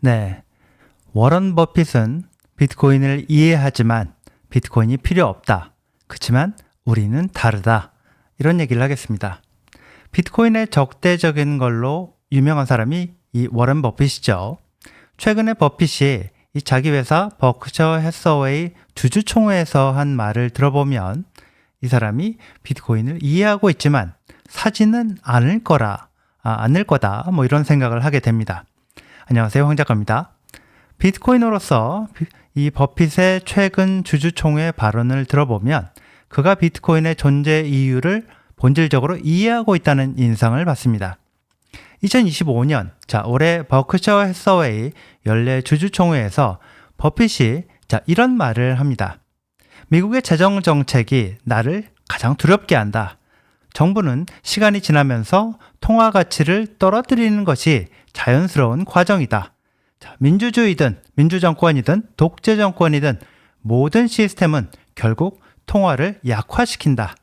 네, 워런 버핏은 비트코인을 이해하지만 비트코인이 필요 없다. 그렇지만 우리는 다르다. 이런 얘기를 하겠습니다. 비트코인의 적대적인 걸로 유명한 사람이 이 워런 버핏이죠. 최근에 버핏이 이 자기 회사 버크셔 해서웨이 주주총회에서 한 말을 들어보면 이 사람이 비트코인을 이해하고 있지만 사지는 않을 거다. 뭐 이런 생각을 하게 됩니다. 안녕하세요, 황 작가입니다. 비트코인으로서 이 버핏의 최근 주주총회 발언을 들어보면 그가 비트코인의 존재 이유를 본질적으로 이해하고 있다는 인상을 받습니다. 2025년, 올해 버크셔 해서웨이 연례 주주총회에서 버핏이 이런 말을 합니다. 미국의 재정 정책이 나를 가장 두렵게 한다. 정부는 시간이 지나면서 통화 가치를 떨어뜨리는 것이 자연스러운 과정이다. 민주주의든 민주정권이든 독재정권이든 모든 시스템은 결국 통화를 약화시킨다.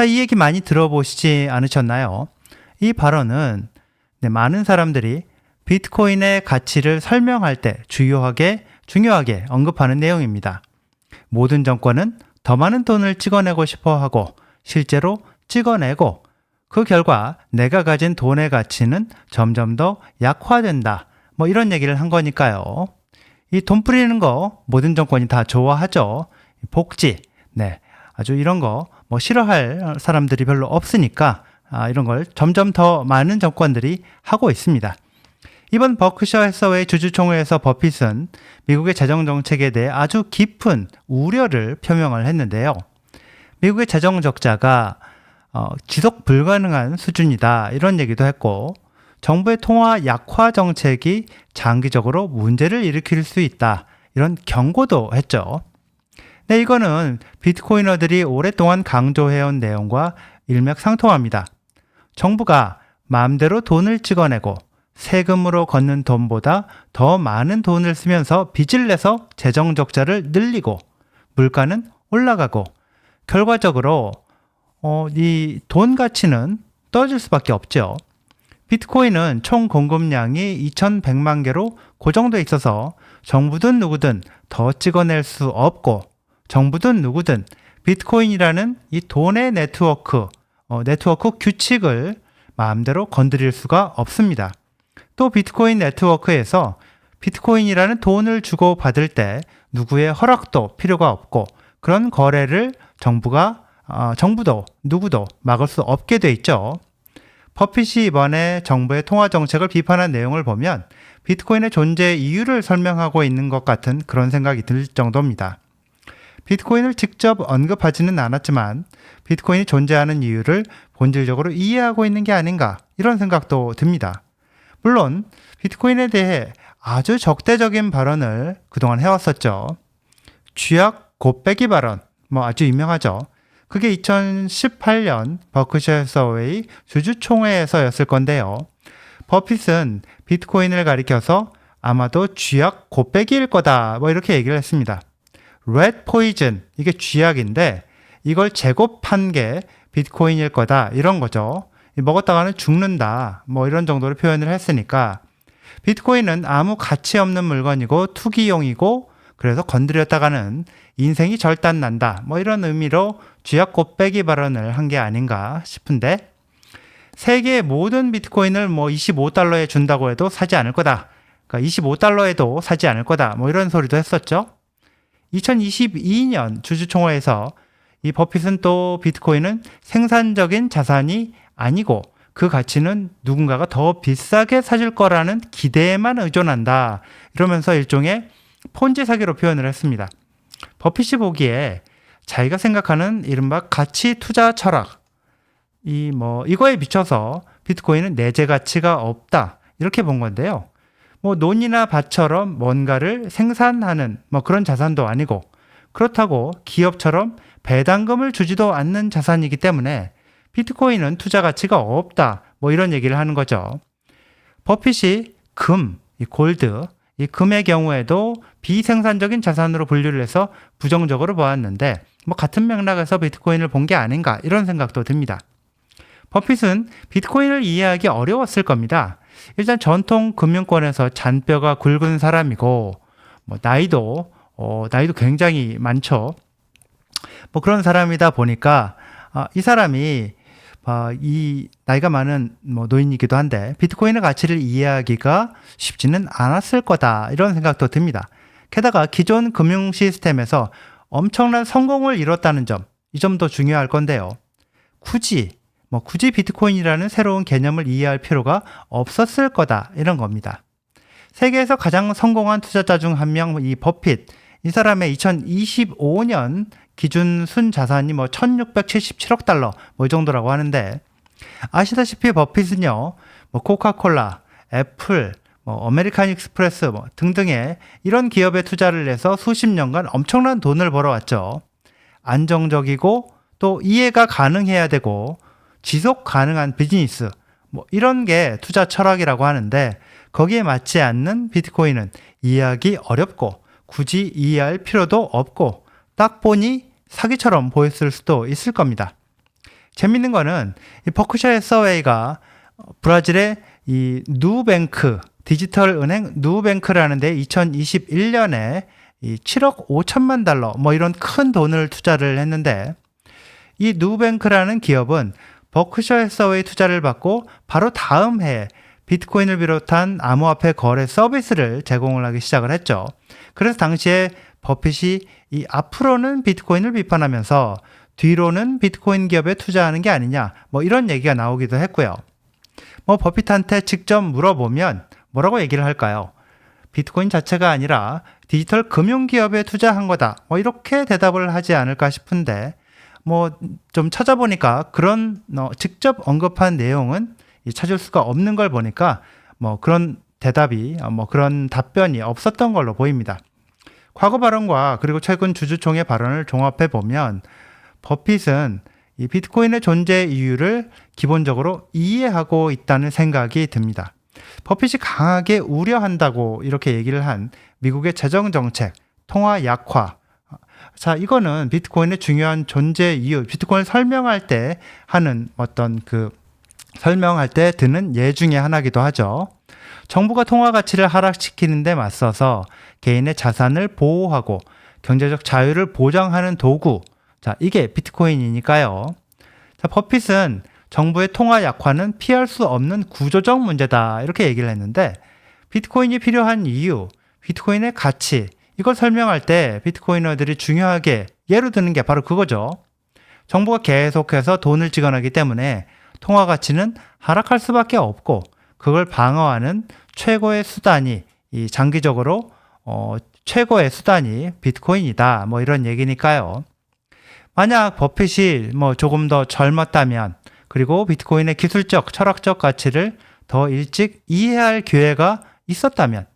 이 얘기 많이 들어보시지 않으셨나요? 이 발언은 많은 사람들이 비트코인의 가치를 설명할 때 중요하게 언급하는 내용입니다. 모든 정권은 더 많은 돈을 찍어내고 싶어 하고 실제로 찍어내고 그 결과 내가 가진 돈의 가치는 점점 더 약화된다. 뭐 이런 얘기를 한 거니까요. 이 돈 뿌리는 거 모든 정권이 다 좋아하죠. 복지, 아주 이런 거 싫어할 사람들이 별로 없으니까 이런 걸 점점 더 많은 정권들이 하고 있습니다. 이번 버크셔 해서웨이 주주총회에서 버핏은 미국의 재정 정책에 대해 아주 깊은 우려를 표명을 했는데요. 미국의 재정 적자가 지속 불가능한 수준이다 이런 얘기도 했고 정부의 통화 약화 정책이 장기적으로 문제를 일으킬 수 있다 이런 경고도 했죠. 이거는 비트코이너들이 오랫동안 강조해온 내용과 일맥상통합니다. 정부가 마음대로 돈을 찍어내고 세금으로 걷는 돈보다 더 많은 돈을 쓰면서 빚을 내서 재정 적자를 늘리고 물가는 올라가고 결과적으로 이 돈 가치는 떨어질 수밖에 없죠. 비트코인은 총 공급량이 2100만 개로 고정돼 있어서 정부든 누구든 더 찍어낼 수 없고 정부든 누구든 비트코인이라는 이 돈의 네트워크 규칙을 마음대로 건드릴 수가 없습니다. 또 비트코인 네트워크에서 비트코인이라는 돈을 주고 받을 때 누구의 허락도 필요가 없고 그런 거래를 정부도 누구도 막을 수 없게 돼 있죠. 버핏이 이번에 정부의 통화 정책을 비판한 내용을 보면 비트코인의 존재 이유를 설명하고 있는 것 같은 그런 생각이 들 정도입니다. 비트코인을 직접 언급하지는 않았지만 비트코인이 존재하는 이유를 본질적으로 이해하고 있는 게 아닌가 이런 생각도 듭니다. 물론 비트코인에 대해 아주 적대적인 발언을 그동안 해왔었죠. 쥐약 곱빼기 발언, 아주 유명하죠. 그게 2018년 버크셔 해서웨이 주주총회에서였을 건데요. 버핏은 비트코인을 가리켜서 아마도 쥐약 곱빼기일 거다 이렇게 얘기를 했습니다. red poison, 이게 쥐약인데 이걸 제곱한 게 비트코인일 거다 이런 거죠. 먹었다가는 죽는다 이런 정도로 표현을 했으니까 비트코인은 아무 가치 없는 물건이고 투기용이고 그래서 건드렸다가는 인생이 절단난다 이런 의미로 쥐약 곱빼기 발언을 한 게 아닌가 싶은데 세계의 모든 비트코인을 25달러에 준다고 해도 사지 않을 거다. 그러니까 25달러에도 사지 않을 거다. 이런 소리도 했었죠. 2022년 주주총회에서 이 버핏은 또 비트코인은 생산적인 자산이 아니고 그 가치는 누군가가 더 비싸게 사줄 거라는 기대에만 의존한다. 이러면서 일종의 폰지 사기로 표현을 했습니다. 버핏이 보기에 자기가 생각하는 이른바 가치 투자 철학, 이거에 비춰서 비트코인은 내재 가치가 없다. 이렇게 본 건데요. 논이나 밭처럼 뭔가를 생산하는 그런 자산도 아니고 그렇다고 기업처럼 배당금을 주지도 않는 자산이기 때문에 비트코인은 투자 가치가 없다. 이런 얘기를 하는 거죠. 버핏이 이 골드, 이 금의 경우에도 비생산적인 자산으로 분류를 해서 부정적으로 보았는데 같은 맥락에서 비트코인을 본 게 아닌가 이런 생각도 듭니다. 버핏은 비트코인을 이해하기 어려웠을 겁니다. 일단 전통 금융권에서 잔뼈가 굵은 사람이고 나이도 굉장히 많죠. 그런 사람이다 보니까 이 사람이 이 나이가 많은 노인이기도 한데 비트코인의 가치를 이해하기가 쉽지는 않았을 거다 이런 생각도 듭니다. 게다가 기존 금융 시스템에서 엄청난 성공을 이뤘다는 점, 이 점도 중요할 건데요. 굳이 비트코인이라는 새로운 개념을 이해할 필요가 없었을 거다 이런 겁니다. 세계에서 가장 성공한 투자자 중 한 명 이 버핏, 이 사람의 2025년 기준 순자산이 1677억 달러 이 정도라고 하는데, 아시다시피 버핏은요 코카콜라, 애플, 아메리칸 익스프레스 등등의 이런 기업에 투자를 해서 수십 년간 엄청난 돈을 벌어왔죠. 안정적이고 또 이해가 가능해야 되고 지속 가능한 비즈니스 이런 게 투자 철학이라고 하는데, 거기에 맞지 않는 비트코인은 이해하기 어렵고 굳이 이해할 필요도 없고 딱 보니 사기처럼 보였을 수도 있을 겁니다. 재밌는 거는 이 버크셔 해서웨이가 브라질의 이 누뱅크, 디지털 은행 누뱅크라는 데 2021년에 이 7억 5천만 달러 이런 큰 돈을 투자를 했는데, 이 누뱅크라는 기업은 버크셔 해서웨이 투자를 받고 바로 다음 해에 비트코인을 비롯한 암호화폐 거래 서비스를 제공을 하기 시작을 했죠. 그래서 당시에 버핏이 이 앞으로는 비트코인을 비판하면서 뒤로는 비트코인 기업에 투자하는 게 아니냐 이런 얘기가 나오기도 했고요. 버핏한테 직접 물어보면 뭐라고 얘기를 할까요? 비트코인 자체가 아니라 디지털 금융기업에 투자한 거다 이렇게 대답을 하지 않을까 싶은데, 좀 찾아보니까 그런 직접 언급한 내용은 찾을 수가 없는 걸 보니까 그런 대답이 그런 답변이 없었던 걸로 보입니다. 과거 발언과 그리고 최근 주주총회 발언을 종합해 보면 버핏은 이 비트코인의 존재 이유를 기본적으로 이해하고 있다는 생각이 듭니다. 버핏이 강하게 우려한다고 이렇게 얘기를 한 미국의 재정정책, 통화 약화. 자, 이거는 비트코인의 중요한 존재 이유, 비트코인을 설명할 때 하는 설명할 때 드는 예 중에 하나기도 하죠. 정부가 통화 가치를 하락시키는 데 맞서서 개인의 자산을 보호하고 경제적 자유를 보장하는 도구. 자, 이게 비트코인이니까요. 자, 버핏은 정부의 통화 약화는 피할 수 없는 구조적 문제다 이렇게 얘기를 했는데, 비트코인이 필요한 이유, 비트코인의 가치, 이걸 설명할 때 비트코이너들이 중요하게 예로 드는 게 바로 그거죠. 정부가 계속해서 돈을 찍어내기 때문에 통화 가치는 하락할 수밖에 없고, 그걸 방어하는 최고의 수단이 장기적으로 최고의 수단이 비트코인이다 이런 얘기니까요. 만약 버핏이 조금 더 젊었다면, 그리고 비트코인의 기술적, 철학적 가치를 더 일찍 이해할 기회가 있었다면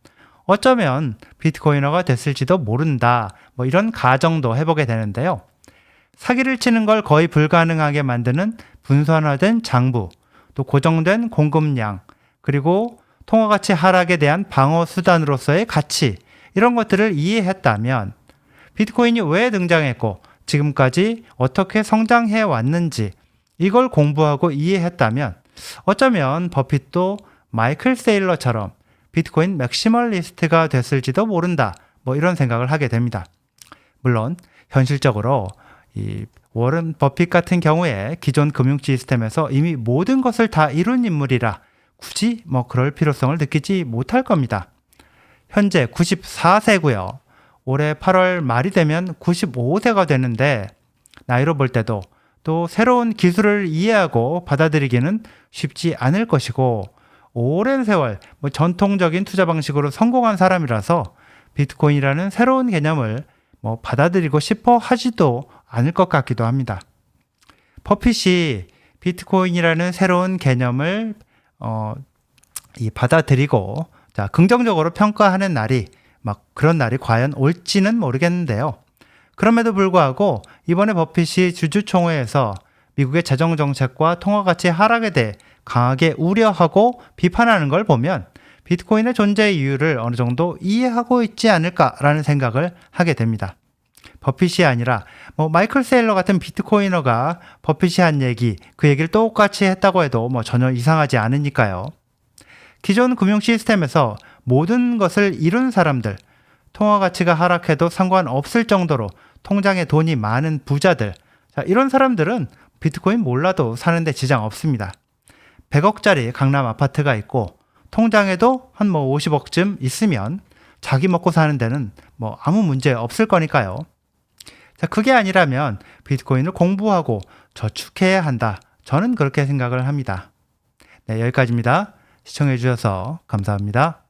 어쩌면 비트코이너가 됐을지도 모른다 이런 가정도 해보게 되는데요. 사기를 치는 걸 거의 불가능하게 만드는 분산화된 장부, 또 고정된 공급량, 그리고 통화가치 하락에 대한 방어 수단으로서의 가치, 이런 것들을 이해했다면 비트코인이 왜 등장했고 지금까지 어떻게 성장해 왔는지 이걸 공부하고 이해했다면 어쩌면 버핏도 마이클 세일러처럼 비트코인 맥시멀리스트가 됐을지도 모른다 이런 생각을 하게 됩니다. 물론 현실적으로 이 워런 버핏 같은 경우에 기존 금융 시스템에서 이미 모든 것을 다 이룬 인물이라 굳이 그럴 필요성을 느끼지 못할 겁니다. 현재 94세고요. 올해 8월 말이 되면 95세가 되는데, 나이로 볼 때도 또 새로운 기술을 이해하고 받아들이기는 쉽지 않을 것이고, 오랜 세월 전통적인 투자 방식으로 성공한 사람이라서 비트코인이라는 새로운 개념을 받아들이고 싶어 하지도 않을 것 같기도 합니다. 버핏이 비트코인이라는 새로운 개념을 받아들이고 긍정적으로 평가하는 날이 그런 날이 과연 올지는 모르겠는데요. 그럼에도 불구하고 이번에 버핏이 주주총회에서 미국의 재정정책과 통화가치 하락에 대해 강하게 우려하고 비판하는 걸 보면 비트코인의 존재 이유를 어느 정도 이해하고 있지 않을까라는 생각을 하게 됩니다. 버핏이 아니라 마이클 세일러 같은 비트코이너가 버핏이 한 얘기, 그 얘기를 똑같이 했다고 해도 전혀 이상하지 않으니까요. 기존 금융 시스템에서 모든 것을 이룬 사람들, 통화 가치가 하락해도 상관없을 정도로 통장에 돈이 많은 부자들, 자, 이런 사람들은 비트코인 몰라도 사는데 지장 없습니다. 100억짜리 강남 아파트가 있고 통장에도 한 50억쯤 있으면 자기 먹고 사는 데는 아무 문제 없을 거니까요. 자, 그게 아니라면 비트코인을 공부하고 저축해야 한다. 저는 그렇게 생각을 합니다. 네, 여기까지입니다. 시청해 주셔서 감사합니다.